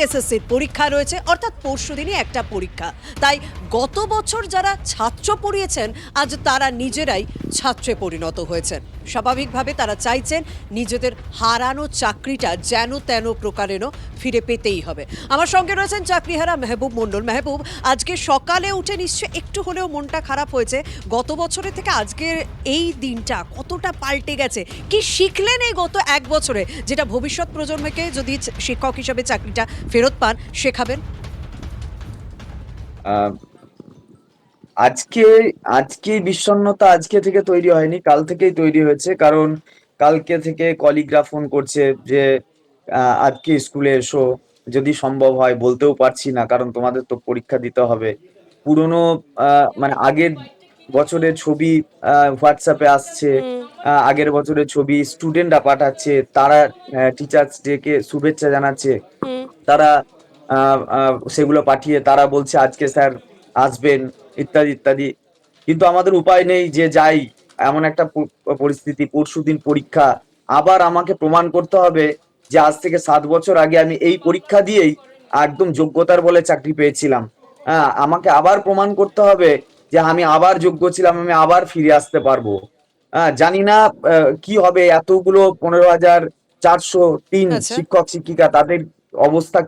এসএসসির পরীক্ষা রয়েছে, অর্থাৎ পরশুদিনই একটা পরীক্ষা। তাই গত বছর যারা ছাত্র পড়িয়েছেন আজ তারা নিজেরাই ছাত্রে পরিণত হয়েছেন। স্বাভাবিকভাবে তারা চাইছেন নিজেদের হারানো চাকরিটা যেন তেন প্রকারেণ ফিরে পেতেই হবে। আমার সঙ্গে রয়েছেন চাকরিহারা মেহবুব মণ্ডল। মেহবুব, আজকে সকালে উঠে নিশ্চয়ই একটু হলেও মনটা খারাপ হয়েছে। গত বছরের থেকে আজকের এই দিনটা কতটা পাল্টে গেছে, কি শিখলেন এই গত এক বছরে, যেটা ভবিষ্যৎ প্রজন্মকে যদি শিক্ষক হিসেবে চাকরিটা ফেরত পান শেখাবেন? আহ, আজকে আজকে বিষণ্ণতা আজকে থেকে তৈরি হয়নি, কাল থেকেই তৈরি হয়েছে। কারণ কালকে থেকে কলিগরা ফোন করছে যে আজকে স্কুলে এসো, যদি সম্ভব হয়। বলতেও পারছি না, কারণ তোমাদের তো পরীক্ষা দিতে হবে। পুরনো মানে আগের বছরের ছবি হোয়াটসঅ্যাপে আসছে। আগের বছরের ছবি স্টুডেন্টরা পাঠাচ্ছে, তারা টিচার্স ডেকে শুভেচ্ছা জানাচ্ছে। তারা সেগুলো পাঠিয়ে তারা বলছে আজকে স্যার আসবেন, ইত্যাদি ইত্যাদি। কিন্তু আমাদের উপায় নেই যে যাই, এমন একটা পরিস্থিতি। পরশুদিন পরীক্ষা, আবার আমাকে প্রমাণ করতে হবে যে আজ থেকে 7 বছর আগে আমি এই পরীক্ষা দিয়েই একদম যোগ্যতার বলে চাকরি পেয়েছিলাম। হ্যাঁ, আমাকে আবার প্রমাণ করতে হবে যে আমি আবার যোগ্য ছিলাম, আমি আবার ফিরে আসতে পারবো। হ্যাঁ, জানি না কি হবে। এতগুলো 15,403 আচ্ছা। শিক্ষক শিক্ষিকা, তাদের অবস্থা